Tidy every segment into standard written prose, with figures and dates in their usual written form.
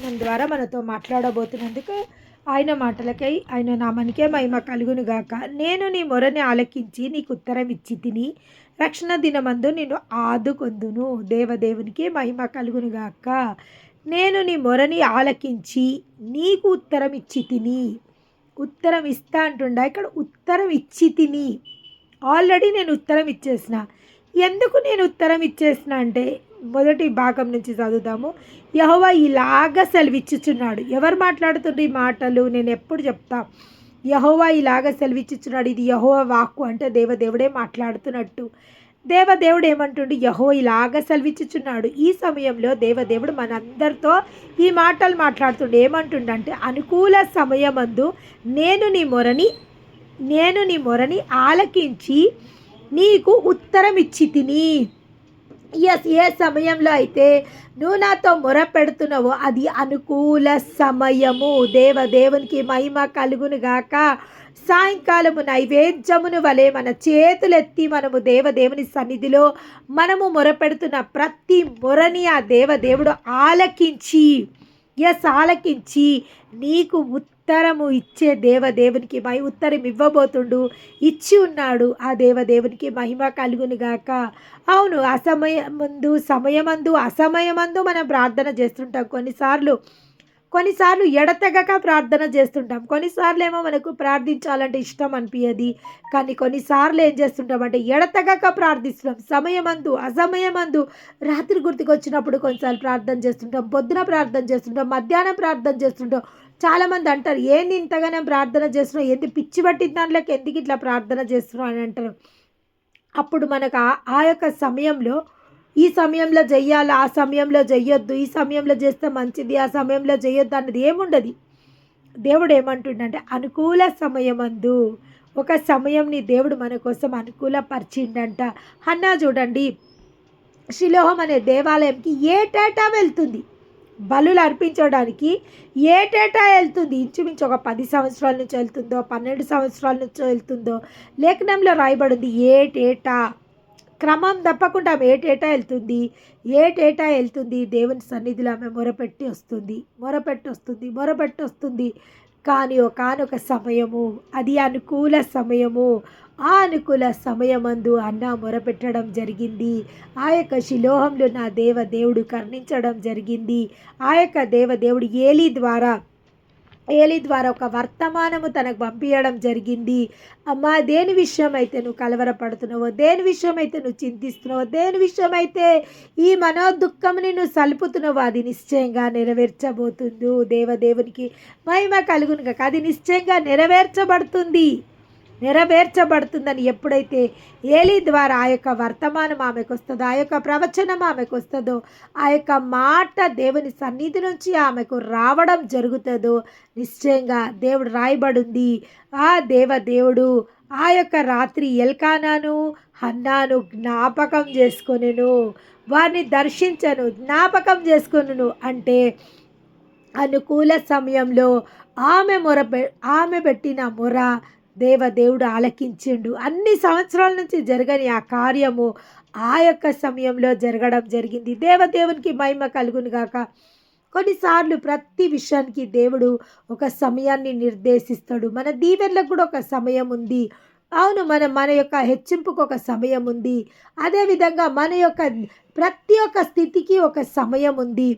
మన ద్వారా మనతో మాట్లాడబోతున్నందుకు ఆయన మాటలకై ఆయన నామానికే మహిమ కలుగును గాక. నేను నీ మొరని ఆలకించి నీకు ఉత్తరం ఇచ్చి తిని రక్షణ దినమందు నిన్ను ఆదుకొందును. దేవదేవునికి మహిమ కలుగును గాక. నేను నీ మొరని ఆలకించి నీకు ఉత్తరం ఇచ్చి తిని, ఉత్తరం ఇస్తా అంటుండా, ఇక్కడ ఉత్తరం ఇచ్చి తిని. ఆల్రెడీ నేను ఉత్తరం ఇచ్చేసిన. ఎందుకు నేను ఉత్తరం ఇచ్చేసిన అంటే మొదటి భాగం నుంచి చదువుదాము. యెహోవా ఇలాగ సెలవిచ్చుచున్నాడు. ఎవరు మాట్లాడుతుండ్రు ఈ మాటలు? నేను ఎప్పుడు చెప్తా, యెహోవా ఇలాగ సెలవిచ్చుచున్నాడు. ఇది యెహోవా వాక్కు అంటే దేవదేవుడే మాట్లాడుతున్నట్టు. దేవదేవుడు ఏమంటుండు? యెహోవా ఇలాగ సెలవిచ్చుచున్నాడు. ఈ సమయంలో దేవదేవుడు మనందరితో ఈ మాటలు మాట్లాడుతుండు. ఏమంటుండంటే, అనుకూల సమయమందు నేను నీ మొరని ఆలకించి నీకు ఉత్తరం ఇచ్చి తిని. ఏ సమయంలో అయితే నువ్వు నాతో మొర పెడుతున్నావో అది అనుకూల సమయము. దేవదేవునికి మహిమ కలుగును గాక. సాయంకాలము నైవేద్యమును వలె మన చేతులెత్తి మనము దేవదేవుని సన్నిధిలో మనము మొరపెడుతున్న ప్రతి మొరని ఆ దేవదేవుడు ఆలకించి ఆలకించి నీకు ఉత్తరము ఇచ్చే దేవదేవునికి ఉత్తరం ఇవ్వబోతుండు, ఇచ్చి ఉన్నాడు. ఆ దేవదేవునికి మహిమ కలుగును గాక. అవును, అసమయమందు మనం ప్రార్థన చేస్తుంటాం. కొన్నిసార్లు ఎడతెగక ప్రార్థన చేస్తుంటాం. కొన్నిసార్లు ఏమో మనకు ప్రార్థించాలంటే ఇష్టం అనిపించదు, కానీ కొన్నిసార్లు ఏం చేస్తుంటాం అంటే ఎడతెగక ప్రార్థిస్తున్నాం. అసమయమందు రాత్రి గుర్తుకొచ్చినప్పుడు కొన్నిసార్లు ప్రార్థన చేస్తుంటాం, పొద్దున ప్రార్థన చేస్తుంటాం, మధ్యాహ్నం ప్రార్థన చేస్తుంటాం. చాలామంది అంటారు, ఏంది ఇంతగానే ప్రార్థన చేస్తున్నావు, ఏంది పిచ్చి పట్టిన దాంట్లోకి ఎందుకు ఇట్లా ప్రార్థన చేస్తున్నావు అని అంటారు. అప్పుడు మనకు ఆ యొక్క సమయంలో ఈ సమయంలో చెయ్యాలి, ఆ సమయంలో చెయ్యొద్దు, ఈ సమయంలో చేస్తే మంచిది, ఆ సమయంలో చెయ్యొద్దు అన్నది ఏముండదు. దేవుడు ఏమంటుండంటే అనుకూల సమయమందు ఒక సమయంని దేవుడు మన కోసం అనుకూలపరిచిండంట. హన్నా చూడండి, షిలోహం అనే దేవాలయంకి ఏటేటా వెళ్తుంది, బలులు అర్పించడానికి ఏటేటా వెళ్తుంది. ఇంచుమించు ఒక 10 సంవత్సరాల నుంచి వెళ్తుందో 12 సంవత్సరాల నుంచి వెళ్తుందో లేఖనంలో రాయబడింది. ఏటేటా క్రమం తప్పకుండా ఆమె ఏటేటా వెళ్తుంది. దేవుని సన్నిధిలో ఆమె మొరపెట్టి వస్తుంది. కానీ ఒకానొక సమయము, అది అనుకూల సమయము. ఆ అనుకూల సమయమందు అన్న మొరపెట్టడం జరిగింది. ఆ యొక్క షిలోహంలో నా దేవుడు కరుణించడం జరిగింది. ఆ యొక్క దేవదేవుడు ఏలీ ద్వారా ఒక వర్తమానము తనకు పంపించడం జరిగింది. అమ్మా, దేని విషయం అయితే నువ్వు కలవరపడుతున్నావో, దేని విషయం అయితే నువ్వు చింతిస్తున్నావో, దేని విషయం అయితే ఈ మనోదుఃఖంని నువ్వు సలుపుతున్నావో అది నిశ్చయంగా నెరవేర్చబోతుంది. దేవదేవునికి మహిమ కలుగును కాక. అది నిశ్చయంగా నెరవేర్చబడుతుందని ఎప్పుడైతే ఏలీ ద్వారా ఆ యొక్క వర్తమానం ఆమెకు వస్తుందో, ఆ యొక్క ప్రవచనం ఆమెకు వస్తుందో, ఆ యొక్క మాట దేవుని సన్నిధి నుంచి ఆమెకు రావడం జరుగుతుందో, నిశ్చయంగా దేవుడు రాయబడింది. ఆ దేవదేవుడు ఆ యొక్క రాత్రి ఎల్కానాను హన్నాను జ్ఞాపకం చేసుకొనెను, వారిని దర్శించను, జ్ఞాపకం చేసుకొనును. అంటే అనుకూల సమయంలో ఆమె పెట్టిన మొర దేవదేవుడు ఆలకించిండు. అన్ని సంవత్సరాల నుంచి జరగని ఆ కార్యము ఆ యొక్క సమయంలో జరగడం జరిగింది. దేవదేవునికి మహిమ కలుగును గాక. కొన్నిసార్లు ప్రతి విషయానికి దేవుడు ఒక సమయాన్ని నిర్దేశిస్తాడు. మన దీవెనలకు కూడా ఒక సమయం ఉంది. అవును, మన యొక్క హెచ్చింపుకు ఒక సమయం ఉంది. అదేవిధంగా మన యొక్క ప్రతి ఒక్క స్థితికి ఒక సమయం ఉంది.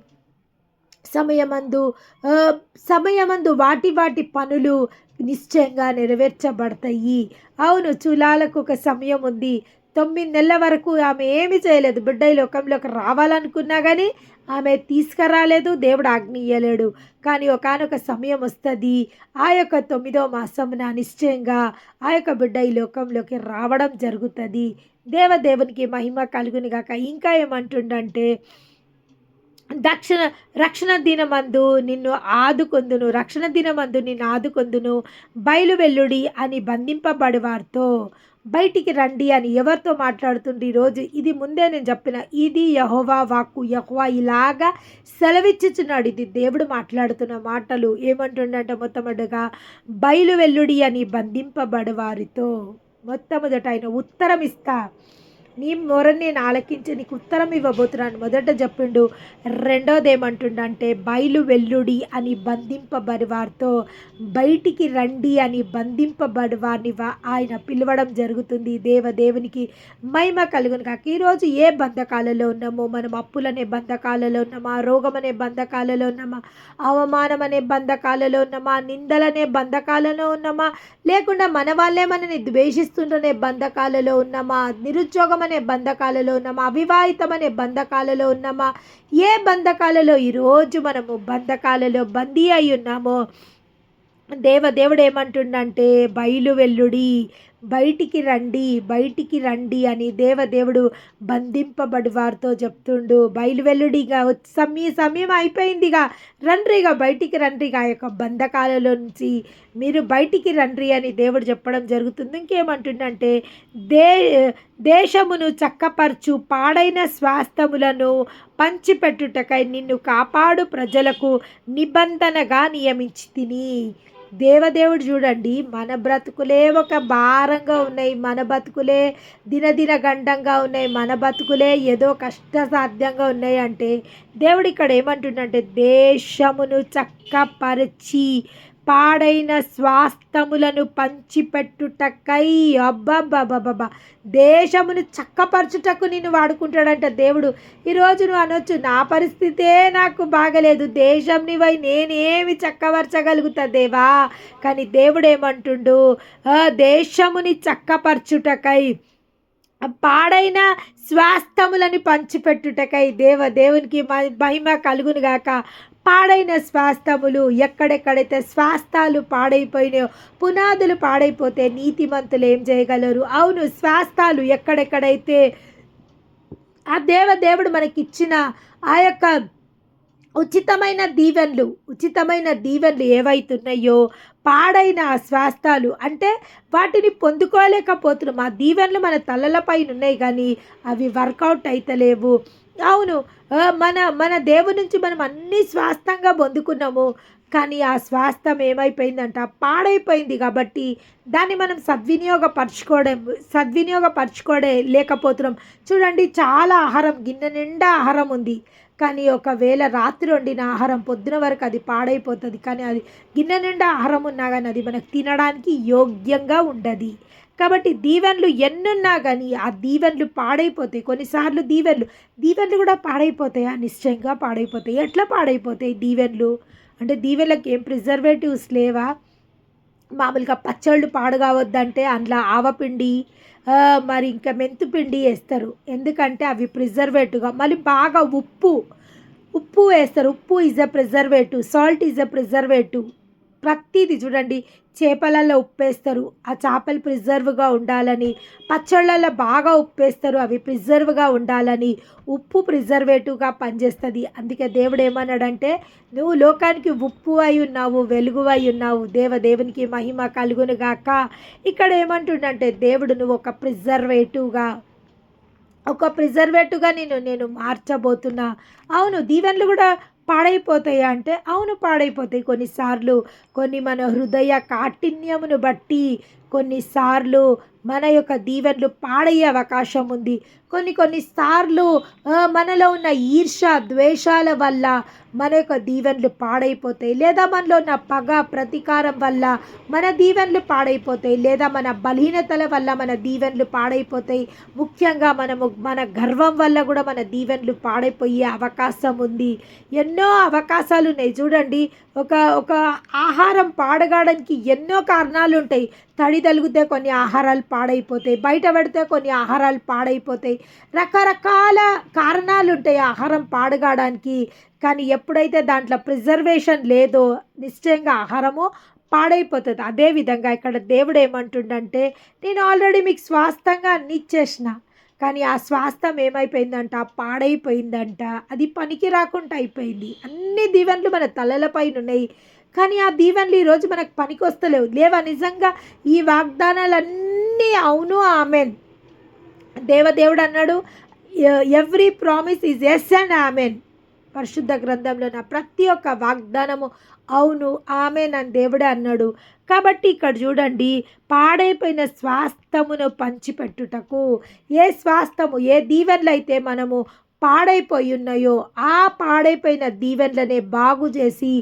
సమయమందు వాటి పనులు నిశ్చయంగా నెరవేర్చబడతాయి. అవును, చులాలకు ఒక సమయం ఉంది. 9 నెలల వరకు ఆమె ఏమి చేయలేదు. బిడ్డ ఈ లోకంలోకి రావాలనుకున్నా కానీ ఆమె తీసుకురాలేదు, దేవుడు ఆజ్ఞ ఇయ్యలేడు. కానీ ఒకానొక సమయం వస్తుంది, ఆ యొక్క 9వ మాసమున నిశ్చయంగా ఆ యొక్క బిడ్డ ఈ లోకంలోకి రావడం జరుగుతుంది. దేవదేవునికి మహిమ కలుగును గాక. ఇంకా ఏమంటుండంటే, రక్షణ దినమందు నిన్ను ఆదుకొందును, బయలు వెల్లుడి అని బంధింపబడి వారితో బయటికి రండి అని ఎవరితో మాట్లాడుతుంది ఈరోజు? ఇది ముందే నేను చెప్పిన, ఇది యెహోవా వాక్కు. యెహోవా ఇలాగా సెలవిచ్చుచున్నాడు. ఇది దేవుడు మాట్లాడుతున్న మాటలు. ఏమంటుండంటే, మొట్టమొదటిగా బయలు వెల్లుడి అని బంధింపబడి వారితో మొట్టమొదట ఆయన ఉత్తరం ఇస్తా. నీ మొరని నేను ఆలకించి నీకు ఉత్తరం ఇవ్వబోతున్నాను మొదట చెప్పిండు. రెండోది ఏమంటుండంటే బయలు వెల్లుడి అని బంధింపబడి వారితో బయటికి రండి అని బంధింపబడి వారిని ఆయన పిలవడం జరుగుతుంది. దేవునికి మహిమ కలుగును కాక. ఈరోజు ఏ బంధకాలలో ఉన్నామో, మనం అప్పులనే బంధకాలలో ఉన్నామా, రోగం అనే బంధకాలలో ఉన్నామా, అవమానం అనే బంధకాలలో ఉన్నామా, నిందలనే బంధకాలలో ఉన్నామా, లేకుండా మన వాళ్ళే మనని ద్వేషిస్తుండనే బంధకాలలో ఉన్నామా, నిరుద్యోగం అనే బంధకాలలో ఉన్నామా, అవివాహితం అనే బంధకాలలో ఉన్నామా, ఏ బంధకాలలో ఈరోజు మనము బంధకాలలో బందీ అయి ఉన్నామో దేవుడు ఏమంటుండంటే బయలు వెల్లుడి, బయటికి రండి అని దేవుడు బంధింపబడి వారితో చెప్తుండు. బయలు వెల్లుడిగా సమయం అయిపోయిందిగా, రండ్రిగా బయటికి రండ్రిగా, యొక్క బంధకాలలో నుంచి మీరు బయటికి రండ్రి అని దేవుడు చెప్పడం జరుగుతుంది. ఇంకేమంటుండంటే దేశమును చక్కపరచు, పాడైన స్వాస్థములను పంచిపెట్టుటకై నిన్ను కాపాడు ప్రజలకు నిబంధనగా నియమించి తిని. దేవుడు చూడండి, మన బ్రతుకులే ఒక భారంగా ఉన్నాయి, మన బతుకులే దినదిన గండంగా ఉన్నాయి, మన బతుకులే ఏదో కష్టసాధ్యంగా ఉన్నాయి అంటే దేవుడు ఇక్కడ ఏమంటుండంటే దేశమును చక్కపరిచి పాడైన స్వాస్థములను పంచిపెట్టుటకై. అబ్బబ్బబ్బబ్బా, దేశమును చక్కపరచుటకు నిన్ను వాడుకుంటాడంట దేవుడు. ఈరోజు నువ్వు అనొచ్చు, నా పరిస్థితే నాకు బాగలేదు, దేశంని వై నేనేమి చక్కపరచగలుగుతా దేవా. కానీ దేవుడు ఏమంటుండు, దేశముని చక్కపరచుటకై పాడైన స్వాస్థములని పంచిపెట్టుటకై. దేవునికి మహిమ కలుగును గాక. పాడైన స్వాస్థములు, ఎక్కడెక్కడైతే స్వాస్థాలు పాడైపోయినాయో, పునాదులు పాడైపోతే నీతిమంతులు ఏం చేయగలరు? అవును, స్వాస్థాలు ఎక్కడెక్కడైతే ఆ దేవుడు మనకిచ్చిన ఆ యొక్క ఉచితమైన దీవెనలు ఏవైతున్నాయో, పాడైన ఆ స్వాస్థాలు అంటే వాటిని పొందుకోలేకపోతున్నాం. ఆ దీవెనలు మన తలలపైన ఉన్నాయి కానీ అవి వర్కౌట్ అయితలేవు. అవును, మన దేవుడి నుంచి మనం అన్ని స్వాస్థంగా పొందుకున్నాము, కానీ ఆ స్వాస్థం ఏమైపోయిందంట, పాడైపోయింది. కాబట్టి దాన్ని మనం సద్వినియోగపరచుకోవడే లేకపోతున్నాం. చూడండి, చాలా ఆహారం, గిన్నె నిండా ఆహారం ఉంది, కానీ ఒకవేళ రాత్రి వండిన ఆహారం పొద్దున వరకు అది పాడైపోతుంది. కానీ అది గిన్నె నిండా ఆహారం ఉన్నా కానీ అది మనకు తినడానికి యోగ్యంగా ఉండదు. కాబట్టి దీవెనలు ఎన్నున్నా కానీ ఆ దీవెనలు పాడైపోతాయి. కొన్నిసార్లు దీవెనలు కూడా పాడైపోతాయా? నిశ్చయంగా పాడైపోతాయి. ఎట్లా పాడైపోతాయి దీవెనలు అంటే, దీవెనలకు ఏం ప్రిజర్వేటివ్స్ లేవా? మామూలుగా పచ్చళ్ళు పాడు కావద్దంటే అందులో ఆవపిండి మరి ఇంకా మెంతుపిండి వేస్తారు, ఎందుకంటే అవి ప్రిజర్వేటివ్గా. మళ్ళీ బాగా ఉప్పు వేస్తారు. ఉప్పు is a preservative, salt is a preservative. ప్రతిదీ చూడండి, చేపలలో ఉప్పేస్తారు, ఆ చేపలు ప్రిజర్వ్గా ఉండాలని. పచ్చళ్ళల్లో బాగా ఉప్పేస్తారు, అవి ప్రిజర్వ్గా ఉండాలని. ఉప్పు ప్రిజర్వేటివ్గా పనిచేస్తుంది. అందుకే దేవుడు ఏమన్నాడంటే, నువ్వు లోకానికి ఉప్పు అయి ఉన్నావు, వెలుగు అయి ఉన్నావు. దేవునికి మహిమ కలుగును గాక. ఇక్కడ ఏమంటుండంటే దేవుడు, నువ్వు ఒక ప్రిజర్వేటివ్గా నేను మార్చబోతున్నా. అవును, దీవెనలు కూడా పాడైపోతాయా అంటే, అవును పాడైపోతాయి. కొన్నిసార్లు మన హృదయ కాఠిన్యమును బట్టి కొన్నిసార్లు మన యొక్క దీవెనలు పాడయ్యే అవకాశం ఉంది. కొన్నిసార్లు మనలో ఉన్న ఈర్ష్య ద్వేషాల వల్ల మన యొక్క దీవెనలు పాడైపోతాయి, లేదా మనలో ఉన్న పగ ప్రతీకారం వల్ల మన దీవెనలు పాడైపోతాయి, లేదా మన బలహీనతల వల్ల మన దీవెనలు పాడైపోతాయి. ముఖ్యంగా మన గర్వం వల్ల కూడా మన దీవెనలు పాడైపోయే అవకాశం ఉంది. ఎన్నో అవకాశాలు ఉన్నాయి. చూడండి, ఒక ఆహారం పాడగాడానికి ఎన్నో కారణాలు ఉంటాయి. తడి తలిగితే కొన్ని ఆహారాలు పాడైపోతాయి, బయట పెడితే కొన్ని ఆహారాలు పాడైపోతాయి. రకరకాల కారణాలు ఉంటాయి ఆహారం పాడగాడానికి. కానీ ఎప్పుడైతే దాంట్లో ప్రిజర్వేషన్ లేదో నిశ్చయంగా ఆహారము పాడైపోతుంది. అదేవిధంగా ఇక్కడ దేవుడు ఏమంటుండంటే, నేను ఆల్రెడీ మీకు స్వాస్థంగా అన్ని ఇచ్చేసిన, కానీ ఆ స్వాస్థం ఏమైపోయిందంట, పాడైపోయిందంట. అది పనికి రాకుండా అయిపోయింది. అన్ని దీవెనలు మన తలలపైన ఉన్నాయి, కానీ ఆ దీవెనలు ఈరోజు మనకు పనికి వస్తలేవు. లేవా? నిజంగా ఈ వాగ్దానాలన్నీ అవును, ఆమెన్. దేవుడు అన్నాడు, every promise is yes and amen. పరిశుద్ధ గ్రంథంలో ఉన్న ప్రతి ఒక్క వాగ్దానము అవును ఆమె నన్ను దేవుడే అన్నాడు. కాబట్టి ఇక్కడ చూడండి, పాడైపోయిన స్వాస్థ్యమును పంచిపెట్టుటకు, ఏ స్వాస్థ్యము ఏ దీవెనలైతే మనము పాడైపోయి ఉన్నాయో ఆ పాడైపోయిన దీవెనలనే బాగు చేసి,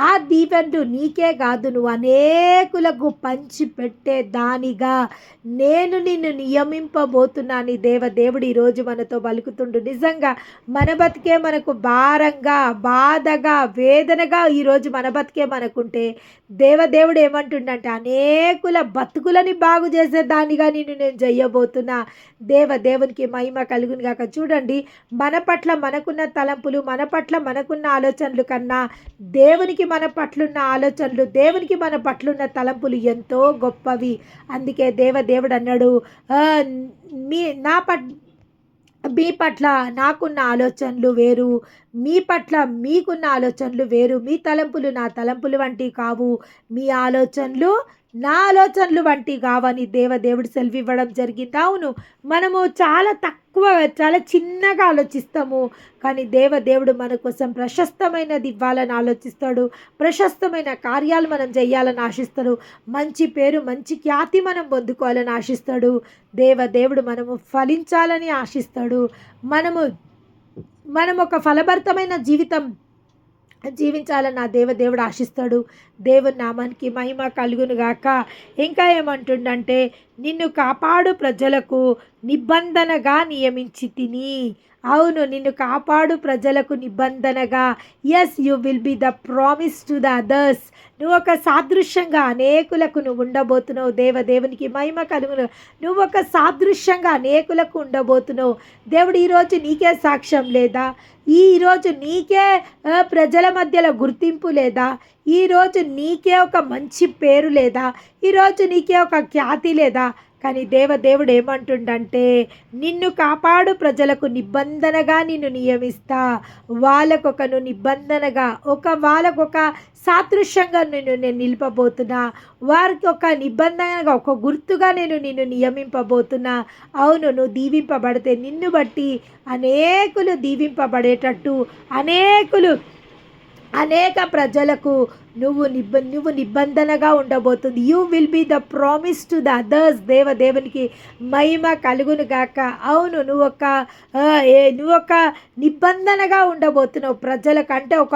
ఆ దీవెనలు నీకే కాదు నువ్వు అనేకులకు పంచిపెట్టే దానిగా నేను నిన్ను నియమింపబోతున్నాను. దేవుడు ఈరోజు మనతో పలుకుతుండు. నిజంగా మన బతికే మనకు భారంగా, బాధగా, వేదనగా ఈరోజు మన బతికే మనకుంటే దేవుడు ఏమంటుండంటే అనేకుల బతుకులని బాగు చేసే దానిగా నేను చెయ్యబోతున్నా. దేవునికి మహిమ కలుగును గాక. చూడండి, మన పట్ల మనకున్న తలంపులు, మన పట్ల మనకున్న ఆలోచనలు కన్నా దేవునికి మన పట్లున్న ఆలోచనలు, దేవునికి మన పట్లున్న తలంపులు ఎంతో గొప్పవి. అందుకే దేవుడు అన్నాడు, నా మీ పట్ల నాకున్న ఆలోచనలు వేరు, మీ పట్ల మీకున్న ఆలోచనలు వేరు. మీ తలంపులు నా తలంపులు వంటివి కావు, మీ ఆలోచనలు నా ఆలోచనలు వంటి కావని దేవుడు సెలవివ్వడం జరిగింది. అవును, మనము చాలా తక్కువ, చాలా చిన్నగా ఆలోచిస్తాము. కానీ దేవుడు మన కోసం ప్రశస్తమైనది ఇవ్వాలని ఆలోచిస్తాడు. ప్రశస్తమైన కార్యాలు మనం చేయాలని ఆశిస్తాడు. మంచి పేరు, మంచి ఖ్యాతి మనం పొందుకోవాలని ఆశిస్తాడు. దేవుడు మనము ఫలించాలని ఆశిస్తాడు. మనం ఒక ఫలభరితమైన జీవితం జీవించాలని నా దేవుడు ఆశిస్తాడు. దేవుని నామానికి మహిమ కలుగును గాక. ఇంకా ఏమంటుండంటే, నిన్ను కాపాడు ప్రజలకు నిబంధనగా నియమించి తిని. అవును, నిన్ను కాపాడు ప్రజలకు నిబంధనగా. Yes, you will be the promise to the others. నువ్వు ఒక సాదృశ్యంగా అనేకులకు నువ్వు ఉండబోతున్నావు. దేవునికి మహిమ కలుగును. నువ్వు ఒక సాదృశ్యంగా అనేకులకు ఉండబోతున్నావు. దేవుడు ఈరోజు నీకే సాక్ష్యం లేదా? ఈరోజు నీకే ప్రజల మధ్యలో గుర్తింపు లేదా? ఈరోజు నీకే ఒక మంచి పేరు లేదా? ఈరోజు నీకే ఒక ఖ్యాతి లేదా? కానీ దేవుడు ఏమంటుండంటే, నిన్ను కాపాడు ప్రజలకు నిబంధనగా నిన్ను నియమిస్తా. వాళ్ళకొక నిబంధనగా, వాళ్ళకొక సాదృశ్యంగా నేను నిలపబోతున్నా. వారికి ఒక నిబంధనగా, ఒక గుర్తుగా నిన్ను నియమింపబోతున్నా. అవును, నువ్వు దీవింపబడితే నిన్ను బట్టి అనేకులు దీవింపబడేటట్టు, అనేక ప్రజలకు నువ్వు నిబంధనగా ఉండబోతుంది. You will be the promise to the others. దేవునికి మహిమ కలుగును గాక. అవును, నువ్వు ఒక నిబంధనగా ఉండబోతున్నావు ప్రజలకు. అంటే ఒక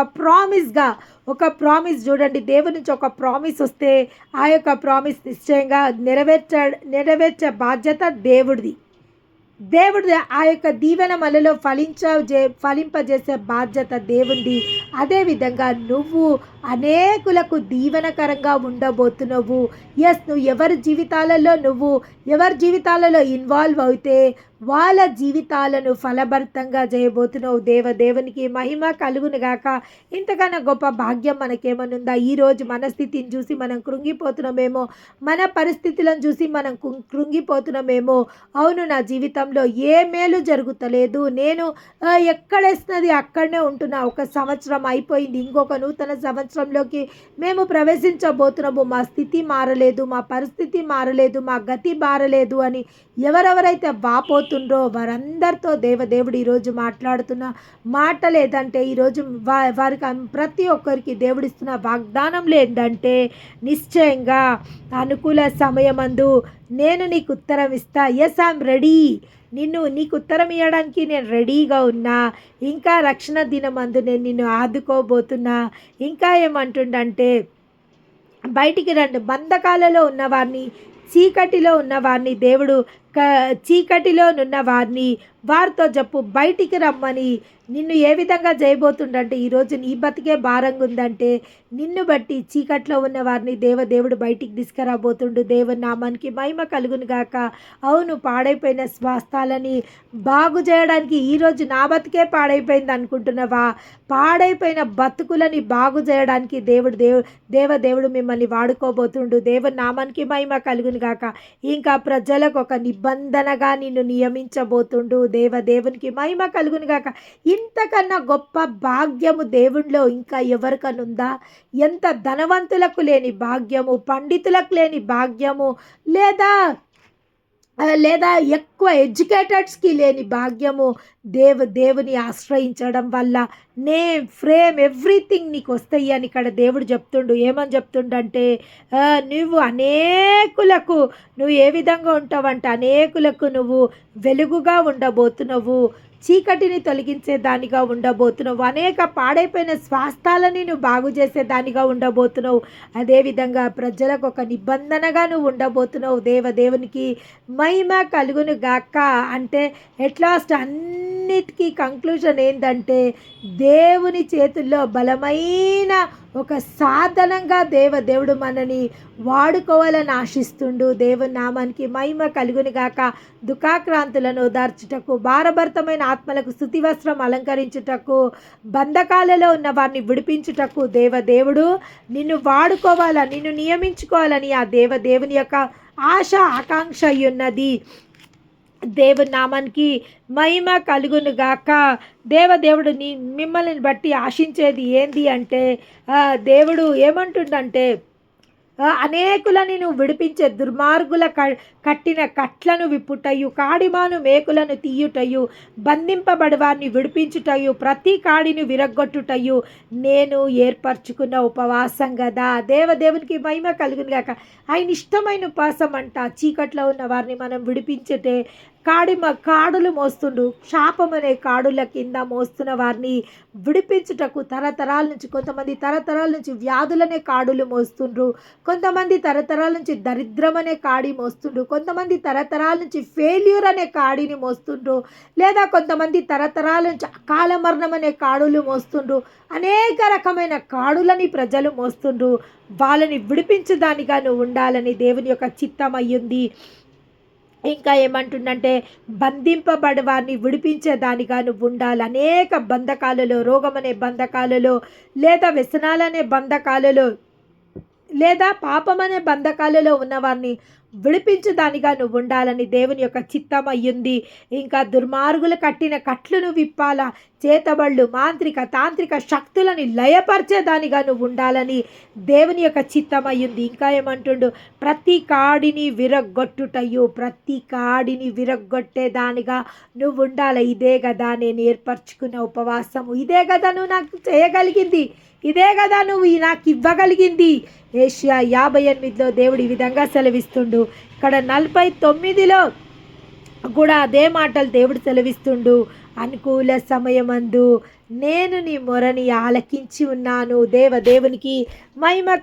ప్రామిస్ చూడండి, దేవుని నుంచి ఒక ప్రామిస్ వస్తే ఆ యొక్క ప్రామిస్ నిశ్చయంగా నెరవేర్చే బాధ్యత దేవుడిది. ఆ యొక్క దీవెన మనలో ఫలింపజేసే బాధ్యత దేవుంది. అదేవిధంగా నువ్వు అనేకులకు దీవెనకరంగా ఉండబోతున్నావు. నువ్వు ఎవరి జీవితాలలో ఇన్వాల్వ్ అయితే వాళ్ళ జీవితాలను ఫలభరితంగా చేయబోతున్నావు. దేవునికి మహిమ కలుగును గాక. ఇంతకన్నా గొప్ప భాగ్యం మనకేమనుందా? ఈరోజు మన స్థితిని చూసి మనం కృంగిపోతున్నామేమో, మన పరిస్థితులను చూసి మనం కృంగిపోతున్నామేమో. అవును, నా జీవితంలో ఏ మేలు జరుగుతలేదు, నేను ఎక్కడేస్తున్నది అక్కడనే ఉంటున్నా. ఒక సంవత్సరం అయిపోయింది, ఇంకొక నూతన సంవత్సరంలోకి మేము ప్రవేశించబోతున్నాము. మా స్థితి మారలేదు, మా పరిస్థితి మారలేదు, మా గతి మారలేదు అని ఎవరెవరైతే వాపోతుండ్రో వారందరితో దేవుడు ఈరోజు మాట్లాడుతున్న మాట లేదంటే, ఈరోజు వారికి ప్రతి ఒక్కరికి దేవుడిస్తున్న వాగ్దానం లేదంటే, నిశ్చయంగా అనుకూల సమయమందు నేను నీకు ఉత్తరం ఇస్తా. Yes, I'm ready. నీకు ఉత్తరం ఇవ్వడానికి నేను రెడీగా ఉన్నా. ఇంకా రక్షణ దినమందు నేను నిన్ను ఆదుకోబోతున్నా. ఇంకా ఏమంటుండంటే, బయటికి రండి, బంధకాలలో ఉన్నవారిని, చీకటిలో ఉన్నవారిని దేవుడు చీకటిలోనున్న వారితో చెప్పు, బయటికి రమ్మని. నిన్ను ఏ విధంగా చేయబోతుండంటే, ఈరోజు నీ బతికే భారంగా ఉందంటే నిన్ను బట్టి చీకట్లో ఉన్న వారిని దేవుడు బయటికి తీసుకురాబోతుండు. దేవుని నామానికి మహిమ కలుగును గాక. అవును, పాడైపోయిన స్వాస్థాలని బాగు చేయడానికి, ఈరోజు నా బతికే పాడైపోయింది అనుకుంటున్నావా? పాడైపోయిన బతుకులని బాగు చేయడానికి దేవుడు మిమ్మల్ని వాడుకోబోతుండు. దేవుని నామానికి మహిమ కలుగును గాక. ఇంకా ప్రజలకు ఒక నిబంధనగా నిన్ను నియమించబోతుండు. దేవునికి మహిమ కలుగును గాక. ఇంతకన్నా గొప్ప భాగ్యము దేవుడిలో ఇంకా ఎవరికనుందా? ఎంత ధనవంతులకు లేని భాగ్యము, పండితులకు లేని భాగ్యము, లేదా లేదా ఎక్కువ ఎడ్యుకేటెడ్స్‌కి లేని భాగ్యము దేవుని ఆశ్రయించడం వల్ల ఫ్రేమ్ ఎవ్రీథింగ్ నీకొస్తాయి అని ఇక్కడ దేవుడు చెప్తుండు. ఏమని చెప్తుండంటే నువ్వు అనేకులకు నువ్వు ఏ విధంగా ఉంటావంటే అనేకులకు నువ్వు వెలుగుగా ఉండబోతున్నావు. చీకటిని తొలగించే దానిగా ఉండబోతున్నావు. అనేక పాడైపోయిన స్వాస్థాలని నువ్వు బాగు చేసే దానిగా ఉండబోతున్నావు. అదేవిధంగా ప్రజలకు ఒక నిబంధనగా నువ్వు ఉండబోతున్నావు. దేవునికి మహిమ కలుగును గాక. అంటే ఎట్ లాస్ట్ అన్నిటికీ కంక్లూజన్ ఏంటంటే దేవుని చేతుల్లో బలమైన ఒక సాధనంగా దేవుడు మనని వాడుకోవాలని ఆశిస్తుండు. దేవుని నామానికి మహిమ కలుగును గాక. దుఃఖాక్రాంతులను ఓదార్చుటకు, భారభరితమైన ఆత్మలకు స్తుతి వస్త్రం అలంకరించుటకు, బంధకాలలో ఉన్న వారిని విడిపించుటకు దేవుడు నిన్ను వాడుకోవాలా, నిన్ను నియమించుకోవాలని ఆ దేవుని యొక్క ఆశ ఆకాంక్ష అయ్యున్నది. దేవుని నామానికి మహిమ కలుగును గాక. దేవుడు మిమ్మల్ని బట్టి ఆశించేది ఏంది అంటే దేవుడు ఏమంటుండంటే అనేకులని నువ్వు విడిపించే దుర్మార్గుల కట్టిన కట్లను విప్పుటయు, కాడిమాను మేకులను తీయుటయు, బంధింపబడి వారిని విడిపించుటయు, ప్రతి కాడిని విరగ్గొట్టుటయు నేను ఏర్పరచుకున్న ఉపవాసం కదా. దేవునికి మహిమ కలుగును గాక. ఆయన ఇష్టమైన ఉపవాసం అంట. చీకట్లో ఉన్న వారిని మనం విడిపించటే కాడులు మోస్తుండు. శాపం అనే కాడుల కింద మోస్తున్న వారిని విడిపించుటకు తరతరాల నుంచి, కొంతమంది తరతరాల నుంచి వ్యాధులనే కాడులు మోస్తుండ్రు, కొంతమంది తరతరాల నుంచి దరిద్రం అనే కాడి మోస్తుండ్రు, కొంతమంది తరతరాల నుంచి ఫెయిల్యూర్ అనే కాడిని మోస్తుండ్రు, లేదా కొంతమంది తరతరాల నుంచి అకాల మరణం అనే కాడులు మోస్తుండ్రు. అనేక రకమైన కాడులని ప్రజలు మోస్తుండ్రు. వాళ్ళని విడిపించదానిగా నువ్వు ఉండాలని దేవుని యొక్క చిత్తం అయ్యింది. ఇంకా ఏమంటుండంటే బంధింపబడి వారిని విడిపించేదానిగా నువ్వు ఉండాలి. అనేక బంధకాలలో, రోగం అనే బంధకాలలో, లేదా వ్యసనాలనే బంధకాలలో, లేదా పాపం అనే బంధకాలలో ఉన్నవారిని విడిపించదానిగా నువ్వు ఉండాలని దేవుని యొక్క చిత్తం అయ్యింది. ఇంకా దుర్మార్గులు కట్టిన కట్లను విప్పాలా, చేతబళ్ళు, మాంత్రిక తాంత్రిక శక్తులని లయపరిచేదానిగా నువ్వు ఉండాలని దేవుని యొక్క చిత్తం అయ్యింది. ఇంకా ఏమంటుండు, ప్రతి కాడిని విరగ్గొట్టేదానిగా నువ్వు ఉండాలి. ఇదే కదా నేను ఏర్పరచుకున్న ఉపవాసము, ఇదే కదా నువ్వు నాకు చేయగలిగింది, ఇదే కదా నువ్వు నాకు ఇవ్వగలిగింది. ఏషియా 58లో దేవుడు ఈ విధంగా సెలవిస్తుండు. ఇక్కడ 49లో కూడా అదే మాటలు దేవుడు సెలవిస్తుండు. అనుకూల సమయమందు నేను నీ మొరని ఆలకించి ఉన్నాను. దేవునికి మహిమ